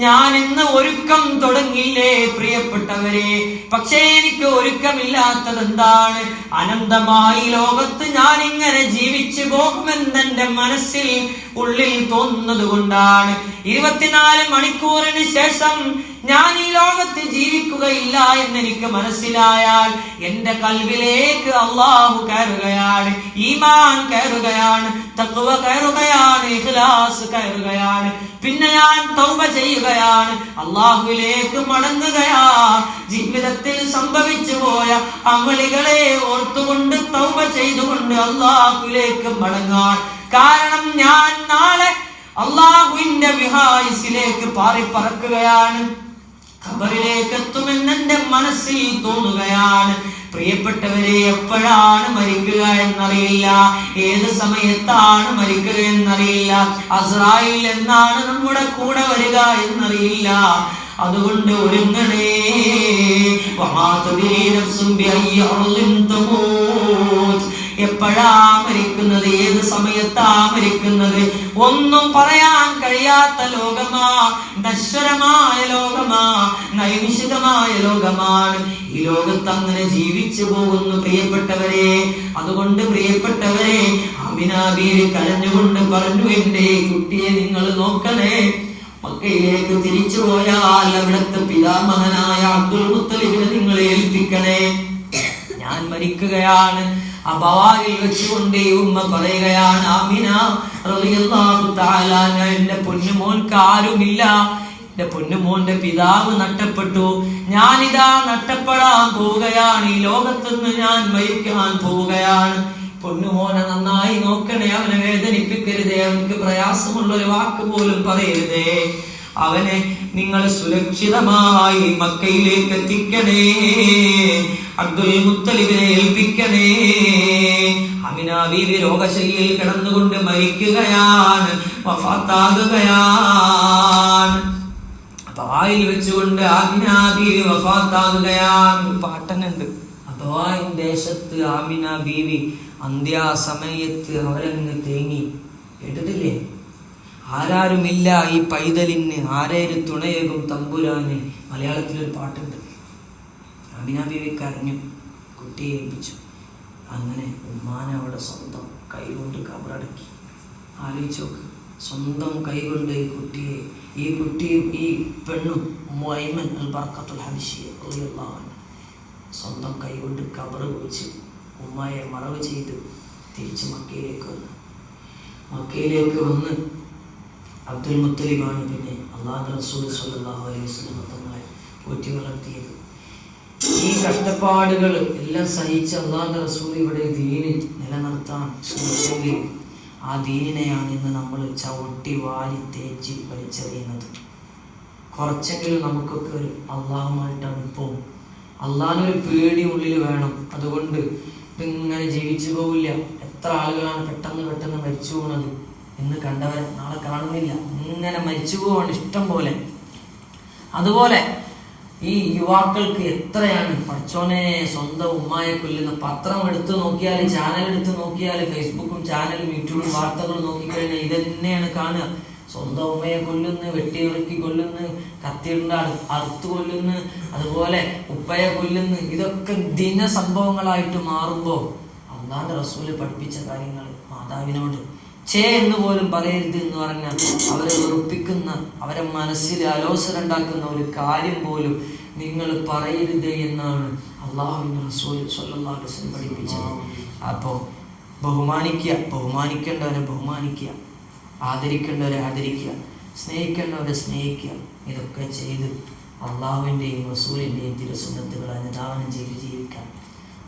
ഞാൻ ഇന്ന് ഒരുക്കം തുടങ്ങിയില്ലേ പ്രിയപ്പെട്ടവരെ? പക്ഷേ എനിക്ക് ഒരുക്കമില്ലാത്തത് എന്താണ്? അനന്തമായി ലോകത്ത് ഞാൻ ഇങ്ങനെ ജീവിച്ചു പോകുമെന്നെന്റെ മനസ്സിൽ ഉള്ളിൽ തോന്നുന്നത് കൊണ്ടാണ്. 24 മണിക്കൂറിന് ശേഷം ഞാൻ ഈ ലോകത്ത് ജീവിക്കുകയില്ല എന്നെനിക്ക് മനസ്സിലായാൽ എന്റെ കൽബിലേക്ക് അല്ലാഹു കയറുകയാണ്, ഈമാൻ കയറുകയാണ്, തഖ്വ കയറുകയാണ്, ഇഖ്ലാസ് കയറുകയാണ്. പിന്നെ ഞാൻ തൗബ ചെയ്യുകയാണ്, അല്ലാഹുവിലേക്ക് മടങ്ങുകയാ. ജീവിതത്തിൽ സംഭവിച്ചു പോയ അമലുകളെ ഓർത്തുകൊണ്ട് തൗബ ചെയ്തുകൊണ്ട് അല്ലാഹുവിലേക്ക് മടങ്ങാൻ. കാരണം ഞാൻ നാളെ അല്ലാഹുവിന്റെ വിഹായിസിലേക്ക് പാറിപ്പറക്കുകയാണ്, ഖബറിലേക്ക് എത്തുമെന്ന് എന്റെ മനസ്സിൽ തോന്നുകയാണ്. പ്രിയപ്പെട്ടവരെ, എപ്പോഴാണ് മരിക്കുക എന്നറിയില്ല, ഏത് സമയത്താണ് മരിക്കുക എന്നറിയില്ല, അസ്രായിൽ എന്നാണ് നമ്മുടെ കൂടെ വരിക എന്നറിയില്ല. അതുകൊണ്ട് ഒരുങ്ങണേ. എപ്പോഴാ മരിക്കുന്നത്, ഏത് സമയത്താ മരിക്കുന്നത്, ഒന്നും പറയാൻ കഴിയാത്ത ലോകമാ, നശ്വരമായ ലോകമാ, നൈമിഷികമായ ലോകമാണ്. ഈ ലോകത്ത് അങ്ങനെ ജീവിച്ചു പോകുന്നു പ്രിയപ്പെട്ടവരെ. അതുകൊണ്ട് പ്രിയപ്പെട്ടവരെ, ആമിന ബീവി കരഞ്ഞുകൊണ്ട് പറഞ്ഞു, എന്റെ കുട്ടിയെ നിങ്ങൾ നോക്കണേ. മക്കയിലേക്ക് തിരിച്ചു പോയാൽ അവിടുത്തെ പിതാമഹനായ അബ്ദുൽ മുത്തലിബിനെ നിങ്ങൾ ഏൽപ്പിക്കണേ. ഞാൻ മരിക്കുകയാണ്. അബവായിൽ വെച്ചുകൊണ്ട് ഉമ്മ പറയുകയാണ്, ആമിന റളിയല്ലാഹു തആല അൻഹ, എന്റെ പൊന്നുമോൻക്ക് ആരുമില്ല, എന്റെ പൊന്നുമോന്റെ പിതാവ് നഷ്ടപ്പെട്ടു, ഞാനിതാ നഷ്ടപ്പെടാൻ പോവുകയാണ്, ഈ ലോകത്തുനിന്ന് ഞാൻ മരിക്കാൻ പോവുകയാണ്. പൊന്നുമോനെ നന്നായി നോക്കണേ, അവനെ വേദനിപ്പിക്കരുതേ, അവനക്ക് പ്രയാസമുള്ള ഒരു വാക്ക് പോലും പറയരുതേ. അവനെ നിങ്ങൾ സുരക്ഷിതമായി മക്കയിലേക്ക് എത്തിക്കണേ, അബ്ദുൽ മുത്തലിബിനെ ഏൽപ്പിക്കണേ. ആമിന ബീവി രോഗശയ്യയിൽ കിടന്നുകൊണ്ട് മരിക്കുകയാണ്, വഫാത്താകുകയാണ്. അബവായിൽ വെച്ചുകൊണ്ട് ആമിന ബീവി വഫാത്താകുകയാണ്. പാട്ടനുണ്ട്, അബവായിൻ ദേശത്ത് ആമിന ബീവി അന്ത്യാസമയത്ത് അവരങ്ങ് തേങ്ങി. കേട്ടിട്ടില്ലേ? ആരാരുമില്ല ഈ പൈതലിന്, ആരേര് തുണയേകും തമ്പുരാന്. മലയാളത്തിലൊരു പാട്ടുണ്ട്. ആമിന ബീവി കരഞ്ഞു, കുട്ടിയെ ഏൽപ്പിച്ചു. അങ്ങനെ ഉമ്മാനെ അവിടെ സ്വന്തം കൈകൊണ്ട് കബറടക്കി. ആലോചിച്ച് നോക്ക്, സ്വന്തം കൈകൊണ്ട് ഈ കുട്ടിയും ഈ പെണ്ണും മുഅയ്മൻ അൽ ബർക്കത്തുൽ ഹബശിയ റളിയല്ലാഹു അൻഹു സ്വന്തം കൈകൊണ്ട് കബറ് കുഴിച്ച് ഉമ്മയെ മറവ് ചെയ്ത് തിരിച്ച് മക്കയിലേക്ക് വന്ന് അബ്ദുൽ മുത്തലിബാണ് പിന്നെ അല്ലാഹുവിന്റെ റസൂൽ സ്വല്ലല്ലാഹു അലൈഹി വസല്ലം തങ്ങളെ പോറ്റി വളർത്തിയത്. ഈ കഷ്ടപ്പാടുകൾ എല്ലാം സഹിച്ച് അല്ലാഹുവിന്റെ റസൂൽ ഇവിടെ ദീന് നിലനിർത്താൻ ശ്രമിച്ചെങ്കിൽ ആ ദീനിനെയാണ് ഇന്ന് നമ്മൾ ചവിട്ടി വാരി തേച്ച് വലിച്ചെറിയുന്നത്. കുറച്ചെങ്കിലും നമുക്കൊക്കെ ഒരു അള്ളാഹുമായിട്ട് അടുപ്പവും അള്ളാഹിനൊരു പേടി ഉള്ളിൽ വേണം. അതുകൊണ്ട് ഇതിങ്ങനെ ജീവിച്ചു പോവില്ല. എത്ര ആളുകളാണ് പെട്ടെന്ന് മരിച്ചു പോകുന്നത്. ഇന്ന് കണ്ടവരെ നാളെ കാണുന്നില്ല, ഇങ്ങനെ മരിച്ചു പോവാണ് ഇഷ്ടം പോലെ. അതുപോലെ ഈ യുവാക്കൾക്ക് എത്രയാണ് പഠിച്ചോനെ സ്വന്തം ഉമ്മായെ കൊല്ലുന്ന. പത്രം എടുത്ത് നോക്കിയാൽ, ചാനൽ എടുത്ത് നോക്കിയാൽ, ഫേസ്ബുക്കും ചാനലും യൂട്യൂബും വാർത്തകൾ നോക്കിക്കഴിഞ്ഞാൽ ഇതന്നെയാണ് കാണുക. സ്വന്തം ഉമ്മയെ കൊല്ലുന്നു, വെട്ടിയിറക്കി കൊല്ലുന്നു, കത്തിയുടെ അറുത്ത് കൊല്ലുന്നു, അതുപോലെ ഉപ്പയെ കൊല്ലുന്നു. ഇതൊക്കെ ദിന സംഭവങ്ങളായിട്ട് മാറുമ്പോൾ അല്ലാഹുവിന്റെ റസൂല് പഠിപ്പിച്ച കാര്യങ്ങൾ മാതാവിനോട് എന്ന് പോലും പറയരുത് എന്ന് പറഞ്ഞാൽ അവരെ വെറുപ്പിക്കുന്ന, അവരെ മനസ്സിൽ ആലോചന ഉണ്ടാക്കുന്ന ഒരു കാര്യം പോലും നിങ്ങൾ പറയരുത് എന്നാണ് അല്ലാഹുവിന്റെ റസൂൽ സ്വല്ലല്ലാഹു അലൈഹി വസല്ലം പഠിപ്പിച്ചത്. അപ്പോൾ ബഹുമാനിക്കേണ്ടവരെ ബഹുമാനിക്കുക, ആദരിക്കേണ്ടവരെ ആദരിക്കുക, സ്നേഹിക്കേണ്ടവരെ സ്നേഹിക്കുക. ഇതൊക്കെ ചെയ്ത് അള്ളാഹുവിൻ്റെയും റസൂലിൻ്റെയും തിരുസുന്നത്തുകൾ അനുധാവനം ചെയ്ത് ജീവിക്കാൻ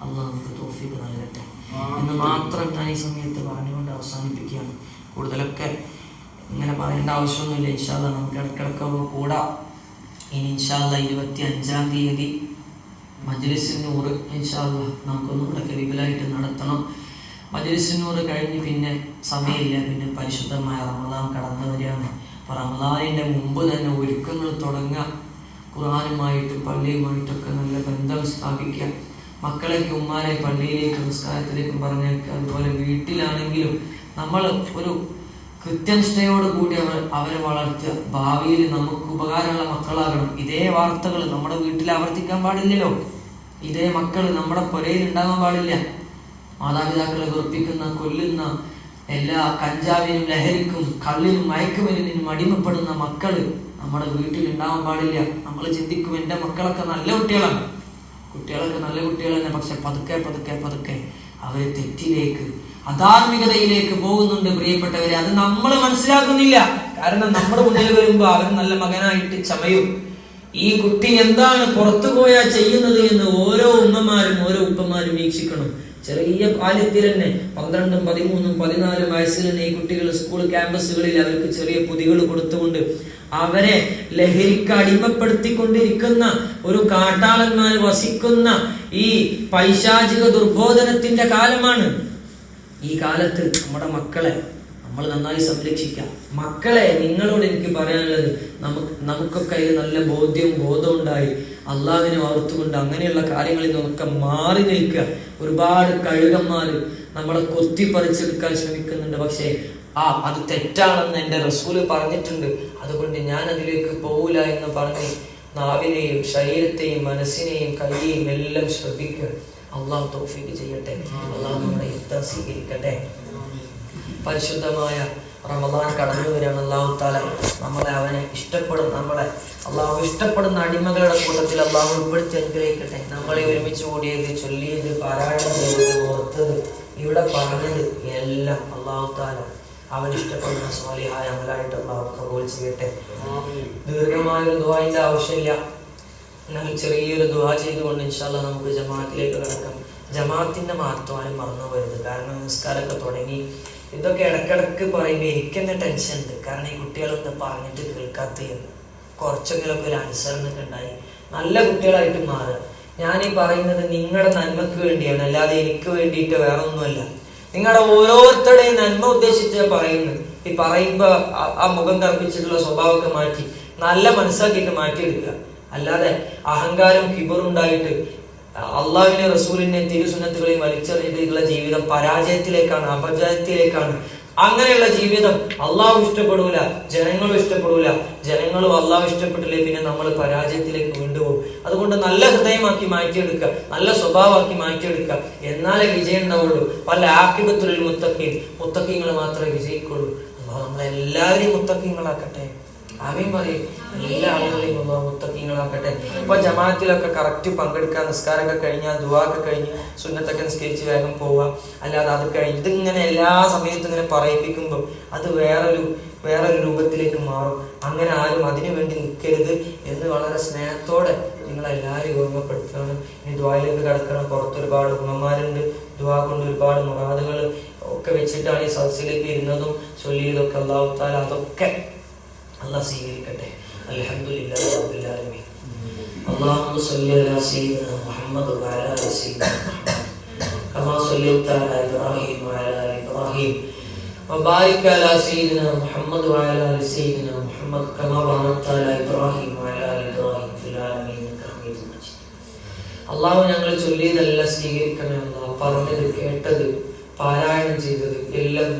അള്ളാഹു നമുക്ക് തൗഫീഖ് നൽകട്ടെ എന്ന് മാത്രം ഞാൻ ഈ സമയത്ത് പറഞ്ഞുകൊണ്ട് അവസാനിപ്പിക്കുകയാണ്. കൂടുതലൊക്കെ ഇങ്ങനെ പറയേണ്ട ആവശ്യമൊന്നുമില്ല. ഇൻഷാ അല്ലാഹ് നമുക്ക് ഇടയ്ക്കിടയ്ക്ക് കൂടാം. ഇനി ഇൻഷാ അല്ലാഹ് 25-ാം തീയതി മജ്‌ലിസുൻ നൂർ ഇൻഷാ അല്ലാഹ് നമുക്കൊന്നും ഇവിടെ വിപുലമായിട്ട് നടത്തണം. മജ്‌ലിസുൻ നൂർ കഴിഞ്ഞ് പിന്നെ സമയമില്ല, പിന്നെ പരിശുദ്ധമായ റമളാൻ കടന്നു വരികയാണ്. അപ്പോൾ റമളാനിൻ്റെ മുമ്പ് തന്നെ ഒരുക്കങ്ങൾ തുടങ്ങുക, ഖുർആനുമായിട്ട് പള്ളിയുമായിട്ടൊക്കെ നല്ല ബന്ധം സ്ഥാപിക്കുക, മക്കളേക്ക് ഉമ്മാരെ പള്ളിയിലേക്കും നിസ്കാരത്തിലേക്കും പറഞ്ഞേക്കുക. അതുപോലെ വീട്ടിലാണെങ്കിലും നമ്മൾ ഒരു കൃത്യനിഷ്ഠയോട് കൂടി അവരെ വളർത്തുക. ഭാവിയിൽ നമുക്ക് ഉപകാരമുള്ള മക്കളാകണം. ഇതേ വാർത്തകൾ നമ്മുടെ വീട്ടിൽ ആവർത്തിക്കാൻ പാടില്ലല്ലോ. ഇതേ മക്കൾ നമ്മുടെ പുരയിൽ ഉണ്ടാകാൻ പാടില്ല. മാതാപിതാക്കളെ വെറുപ്പിക്കുന്ന, കൊല്ലുന്ന, എല്ലാ കഞ്ചാവിനും ലഹരിക്കും കള്ളിനും മയക്കുമരുന്നിനും അടിമപ്പെടുന്ന മക്കള് നമ്മുടെ വീട്ടിൽ ഉണ്ടാവാൻ പാടില്ല. നമ്മൾ ചിന്തിക്കും എൻ്റെ മക്കളൊക്കെ നല്ല കുട്ടികളാണ്, കുട്ടികളൊക്കെ നല്ല കുട്ടികൾ തന്നെ. പക്ഷെ പതുക്കെ പതുക്കെ പതുക്കെ അവര് തെറ്റിലേക്ക്, അധാർമികതയിലേക്ക് പോകുന്നുണ്ട് പ്രിയപ്പെട്ടവരെ. അത് നമ്മൾ മനസ്സിലാക്കുന്നില്ല. കാരണം നമ്മുടെ മുന്നിൽ വരുമ്പോ അവൻ നല്ല മകനായിട്ട് ചമയും. ഈ കുട്ടി എന്താണ് പുറത്തു പോയാ ചെയ്യുന്നത് എന്ന് ഓരോ ഉമ്മമാരും ഓരോ ഉപ്പമാരും വീക്ഷിക്കണം. ചെറിയ ബാല്യത്തിൽ തന്നെ 12, 13, 14 വയസ്സിൽ തന്നെ ഈ കുട്ടികൾ സ്കൂൾ ക്യാമ്പസുകളിൽ അവർക്ക് ചെറിയ പൊതികൾ കൊടുത്തുകൊണ്ട് അവരെ ലഹരിക്ക് അടിമപ്പെടുത്തിക്കൊണ്ടിരിക്കുന്ന ഒരു കാട്ടാളന്മാർ വസിക്കുന്ന ഈ പൈശാചിക ദുർബോധനത്തിന്റെ കാലമാണ്. ഈ കാലത്ത് നമ്മുടെ മക്കളെ നമ്മൾ നന്നായി സംരക്ഷിക്കാം. മക്കളെ, നിങ്ങളോട് എനിക്ക് പറയാനുള്ളത്, നമുക്കൊക്കെ അതിൽ നല്ല ബോധം ഉണ്ടായി അള്ളാഹുവിനെ ഓർത്തുകൊണ്ട് അങ്ങനെയുള്ള കാര്യങ്ങളിൽ നിന്നൊക്കെ മാറി നിൽക്കുക. ഒരുപാട് കഴുകന്മാര് നമ്മളെ കൊത്തിപ്പറിച്ചെടുക്കാൻ ശ്രമിക്കുന്നുണ്ട്. പക്ഷേ അത് തെറ്റാണെന്ന് എൻ്റെ റസൂല് പറഞ്ഞിട്ടുണ്ട്. അതുകൊണ്ട് ഞാൻ അതിലേക്ക് പോവില്ല എന്ന് പറഞ്ഞ് നാവിനെയും ശരീരത്തെയും മനസ്സിനെയും കൈയെയും എല്ലാം ശ്രദ്ധിക്കുക. അള്ളാഹു തൗഫീഖ് ചെയ്യട്ടെ. അള്ളാഹു നമ്മുടെ യുദ്ധം സ്വീകരിക്കട്ടെ. പരിശുദ്ധമായ റമദാൻ കടന്നു വരികയാണ്. അള്ളാഹു താല അവനെ അള്ളാഹു ഇഷ്ടപ്പെടുന്ന അടിമകളുടെ കൂട്ടത്തിൽ അള്ളാഹു ഉൾപ്പെടുത്തി അനുഗ്രഹിക്കട്ടെ. നമ്മളെ ഒരുമിച്ച് കൂടിയത്, ചൊല്ലിയത്, പാരായണം ചെയ്തത്, ഓർത്തത്, ഇവിടെ പറഞ്ഞത് എല്ലാം അള്ളാഹു താല അവൻ ഇഷ്ടപ്പെടുന്ന സ്വാലിഹായ അമലായിട്ട് അള്ളാഹു കബൂൽ ചെയ്യട്ടെ. ദീർഘമായൊരു ദുആന്റെ ആവശ്യമില്ല. എന്നാൽ ചെറിയൊരു ദുആ ചെയ്തുകൊണ്ട് ഇൻഷാ അല്ലാഹ് നമുക്ക് ജമാഅത്തിലേക്ക് കടക്കാം. ജമാഅത്തിന്റെ മഹത്വം മറന്നു പോകരുത്. കാരണം നിസ്കാരമൊക്കെ തുടങ്ങി. ഇതൊക്കെ ഇടക്കിടക്ക് പറയുമ്പോൾ എനിക്കെന്നെ ടെൻഷൻ ഉണ്ട്. കാരണം ഈ കുട്ടികളൊന്നും പറഞ്ഞിട്ട് കേൾക്കാത്തതെന്ന് കുറച്ചെങ്കിലൊക്കെ ഒരു അനുസരണമൊക്കെ ഉണ്ടായി നല്ല കുട്ടികളായിട്ട് മാറുക. ഞാനീ പറയുന്നത് നിങ്ങളുടെ നന്മക്ക് വേണ്ടിയാണ്, അല്ലാതെ എനിക്ക് വേണ്ടിയിട്ട് വേറെ ഒന്നുമല്ല. നിങ്ങളുടെ ഓരോരുത്തരുടെയും നന്മ ഉദ്ദേശിച്ച് പറയുന്നത്. ഈ പറയുമ്പോ ആ മുഖം കറുപ്പിച്ചിട്ടുള്ള സ്വഭാവമൊക്കെ മാറ്റി നല്ല മനസ്സാക്കിയിട്ട് മാറ്റിയെടുക്കുക. അല്ലാതെ അഹങ്കാരം കിബറുണ്ടായിട്ട് അള്ളാഹുവിനെ റസൂലിനെ തിരുസുന്നത്തുകളെയും വലിച്ചെറിഞ്ഞിട്ടുള്ള ജീവിതം പരാജയത്തിലേക്കാണ്, അപജയത്തിലേക്കാണ്. അങ്ങനെയുള്ള ജീവിതം അള്ളാഹു ഇഷ്ടപ്പെടൂല, ജനങ്ങളും ഇഷ്ടപ്പെടൂല. ജനങ്ങളും അള്ളാഹു ഇഷ്ടപ്പെട്ടില്ലേ പിന്നെ നമ്മൾ പരാജയത്തിലേക്ക് വീണ്ടുപോകും. അതുകൊണ്ട് നല്ല ഹൃദയമാക്കി മാറ്റിയെടുക്കുക, നല്ല സ്വഭാവമാക്കി മാറ്റിയെടുക്കുക. എന്നാലേ വിജയം ഉണ്ടാവുള്ളൂ. പല ആഖിബത്തുൽ മുത്തഖീങ്ങൾ മാത്രമേ വിജയിക്കുള്ളൂ. അള്ളാഹു നമ്മളെല്ലാവരെയും മുത്തഖീങ്ങളാക്കട്ടെ. ആമീൻ പറയും. എല്ലാ ആളുകളെയും മുത്തഖീങ്ങളാക്കട്ടെ. ഇപ്പൊ ജമാഅത്തിലൊക്കെ കറക്റ്റ് പങ്കെടുക്കുക. നിസ്കാരമൊക്കെ കഴിഞ്ഞാൽ ദുആക്കെ കഴിഞ്ഞ് സുന്നത്തൊക്കെ നിസ്കരിച്ച് വേഗം പോവുക. അല്ലാതെ അത് കഴിഞ്ഞ് ഇതിങ്ങനെ എല്ലാ സമയത്തും ഇങ്ങനെ പറയിപ്പിക്കുമ്പോൾ അത് വേറൊരു രൂപത്തിലേക്ക് മാറും. അങ്ങനെ ആരും അതിനു വേണ്ടി നിൽക്കരുത് എന്ന് വളരെ സ്നേഹത്തോടെ നിങ്ങളെല്ലാവരും ഓർമ്മപ്പെടുത്തുകയാണ്. ഇനി ദുആയിലേക്ക് കടക്കണം. പുറത്തൊരുപാട് ഉമ്മമാരുണ്ട്. ദുആ കൊണ്ട് ഒരുപാട് മുറാദുകൾ ഒക്കെ വെച്ചിട്ടാണ് ഈ സദസ്സിലേക്ക് ഇരുന്നതും ചൊല്ലിയതൊക്കെ. അല്ലാഹു തആല അതൊക്കെ അല്ലാഹ് സ്വീകരിക്കട്ടെ. അൽഹംദുലില്ലാഹി റബ്ബിൽ ആലമീൻ. അല്ലാഹുമ്മ സ്വല്ലി അലാ സയ്യിദിനാ മുഹമ്മദ് വഅലാ ആലി സയ്യിദിനാ മുഹമ്മദ് കമാ സ്വല്ലൈത അലാ ഇബ്രാഹീം വഅലാ ആലി ഇബ്രാഹീം വബാരിക് അലാ സയ്യിദിനാ മുഹമ്മദ് വഅലാ ആലി സയ്യിദിനാ മുഹമ്മദ് കമാ ബറക്ത അലാ ഇബ്രാഹീം വഅലാ ആലി ഇബ്രാഹീം ഫിൽ ആലമീൻ ഇന്നക ഹമീദുൻ മജീദ്. അല്ലാഹു ഞങ്ങൾ ചൊല്ലിയതെല്ലാം സ്വീകരിക്കണേ. അല്ലാഹ് പറഞ്ഞത്, കേട്ടത്, പാരായണം ചെയ്തത് എല്ലാം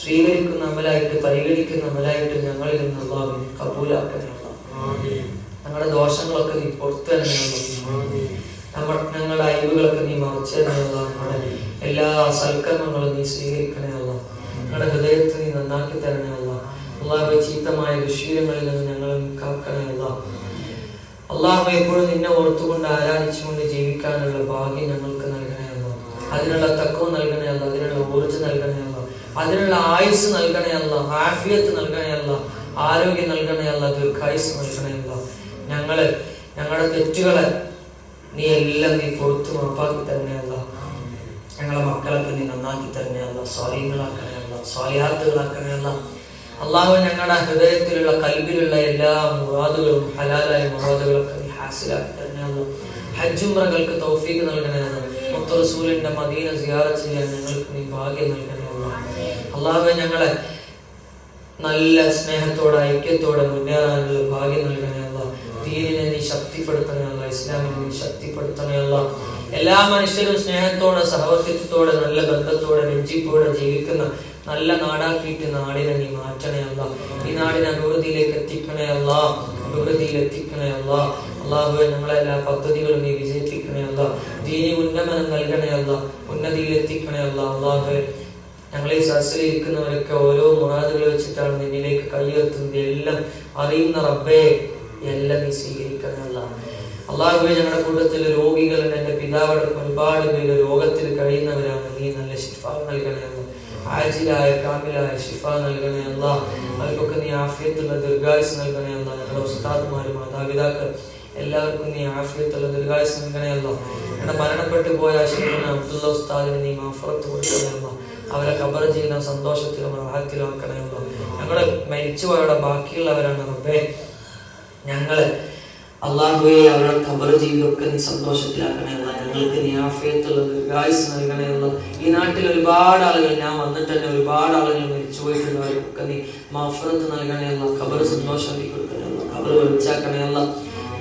സ്വീകരിക്കുന്ന അമലായിട്ട്, പരിഗണിക്കുന്ന അമലായിട്ട് ഞങ്ങളിൽ നിന്ന് അല്ലാഹു കബൂലാക്കണേ. ഞങ്ങളുടെ ദോഷങ്ങളൊക്കെ നീ പുറത്തു തരണേ. ഞങ്ങളുടെ അയവുകളൊക്കെ നീ മറച്ചു തരണേ. നമ്മുടെ എല്ലാ സൽക്കർമ്മങ്ങളും നീ സ്വീകരിക്കണേ. ഞങ്ങളുടെ ഹൃദയത്തെ നീ നന്നാക്കി തരണേ. അള്ളാഹു ചീത്തമായ ദുശ്ശീലങ്ങളിൽ നിന്ന് ഞങ്ങളെ കാക്കണേ. അള്ളാഹു എപ്പോഴും നിന്നെ ഓർത്തുകൊണ്ട് ആരാധിച്ചുകൊണ്ട് ജീവിക്കാനുള്ള ഭാഗ്യം ഞങ്ങൾക്ക് നൽകണേ. അതിനുള്ള തഖ്വ നൽകണേ. അതിനുള്ള ഊർജ്ജം നൽകണേ. അതിനുള്ള ആയുസ് നൽകണേ. ആഫിയത്ത് നൽകണേ. ആരോഗ്യം നൽകണേ. ദീർഘായുസ് നൽകണേ. ഞങ്ങളുടെ തെറ്റുകളെ നീ എല്ലാം നീ പുറത്തു മാപ്പാക്കി തരണേ. ഞങ്ങളെ മക്കളൊക്കെ നീ നന്നാക്കി തരണേ. സ്വാലിഹീങ്ങളാക്കണേ. സ്വാലിഹാത്തുകളാക്കണേ. അള്ളാഹു ഞങ്ങളുടെ ഹൃദയത്തിലുള്ള കൽബിലുള്ള എല്ലാ മുറാദുകളും ഹലാലായ മുറാദുകളൊക്കെ നീ ഹാസിലാക്കി തരണേ. ഹജ്ജ് ഉംറകൾക്ക് തൗഫീഖ് നൽകണേ. മുത്ത് റസൂലിന്റെ മദീന സിയാറത്ത് ചെയ്യാൻ ഞങ്ങൾക്ക് നീ ഭാഗ്യം നൽകണേ. അള്ളാഹുവേ ഞങ്ങളെ നല്ല സ്നേഹത്തോടെ ഐക്യത്തോടെ മുന്നേറാനുള്ള ഭാഗ്യം നൽകണേ. ദീനിനെ നീ ശക്തിപ്പെടുത്തണേ. ഇസ്ലാമിനെ നീ ശക്തിപ്പെടുത്തണേ. എല്ലാ മനുഷ്യരും സ്നേഹത്തോടെ, സഹവർത്തിത്വത്തോടെ, നല്ല ബന്ധത്തോടെ, നെഞ്ചിപ്പോടെ ജീവിക്കുന്ന നല്ല നാടാക്കിയിട്ട് നാടിനെ നീ മാറ്റണേ. ഈ നാടിനെ അഭിവൃദ്ധിയിലേക്ക് എത്തിക്കണേ. അഭിവൃദ്ധിയിൽ എത്തിക്കണേ. അള്ളാഹുവേ ഞങ്ങളെ എല്ലാ പദ്ധതികളും നീ വിജയിപ്പിക്കണേ. ദീനി ഉന്നമനം നൽകണേ. ഉന്നതിയിൽ എത്തിക്കണേ. അള്ളാഹുവേ ഞങ്ങളെ ഈ സദസ്സിലിരിക്കുന്നവരൊക്കെ ഓരോ മുറാദുകൾ വെച്ചിട്ടാണ് നിന്നിലേക്ക് കൈയുയർത്തുന്നത്. എല്ലാം അറിയുന്ന റബ്ബേ, എല്ലാം നീ സ്വീകരിക്കണമല്ല. അള്ളാഹുവേ, ഞങ്ങളുടെ കൂട്ടത്തിൽ രോഗികളുണ്ട്. എൻ്റെ പിതാവടക്കം ഒരുപാട് പേര് രോഗത്തിൽ കഴിയുന്നവരാണ്. നീ നല്ല ശിഫ നൽകണമല്ല, ആജിലായ കാമിലായ ശിഫ നൽകണമല്ല. അവർക്കൊക്കെ നീ ആഫിയത്തുള്ള ദീർഘായുസ് നൽകണമല്ല. ഞങ്ങളുടെ ഉസ്താദ്മാരും മാതാപിതാക്കൾ എല്ലാവർക്കും നീ ആഫിയത്തുള്ള ദീർഘായുസ് നൽകണമല്ല. ഞങ്ങളുടെ മരണപ്പെട്ടു പോയ ശൈഖുന അബ്ദുള്ള ഉസ്താദിന് നീ മഗ്ഫിറത്ത് കൊടുക്കണമല്ല. അവരെ ഖബർ ജീവിതം സന്തോഷത്തിലും റാഹത്തിലും ആക്കണമല്ല. ഞങ്ങളുടെ മരിച്ചുപോയവിടെ ബാക്കിയുള്ളവരാണ് റബ്ബേ. ഞങ്ങള് അള്ളാഹുവേ, അവരുടെ ഖബർ ജീവിതമൊക്കെ നീ സന്തോഷത്തിലാക്കണമല്ല. ഞങ്ങൾക്ക് നീ ആഫിയത്തുള്ള ദീർഘായുസ് നൽകണമല്ല. ഈ നാട്ടിൽ ഒരുപാട് ആളുകൾ, ഞാൻ വന്നിട്ട് തന്നെ ഒരുപാട് ആളുകൾ മരിച്ചു പോയിട്ടുള്ളവർക്കൊക്കെ നീ മഗ്ഫിറത്ത് നൽകണമല്ല. ഖബർ സന്തോഷമാക്കി കൊടുക്കണമല്ല. ഖബർ വെളിച്ചാക്കണമല്ല.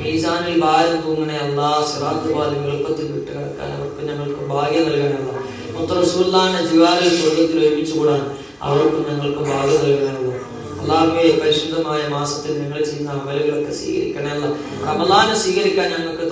മീസാനിൽ ഭാരം തൂങ്ങണമല്ല. സിറാത്ത് പാലം എളുപ്പത്തിൽ വിട്ട് കിടക്കാൻ അവർക്ക് ഞങ്ങൾക്ക് ഭാഗ്യം നൽകണമല്ല. മുത്ത് റസൂലുള്ളാഹിന്റെ ജിവാറിൽ സ്വർഗ്ഗത്തിൽ ഒരുമിച്ച് കൂടാൻ അവർക്കും ഞങ്ങൾക്ക് ഭാഗ്യം നൽകണമല്ല. അല്ലാഹുവേ, പരിശുദ്ധമായ മാസത്തിൽ ഞങ്ങൾ ചെയ്യുന്ന അമലുകളൊക്കെ സ്വീകരിക്കണമല്ല. റമളാനെ സ്വീകരിക്കാൻ ഞങ്ങൾക്ക്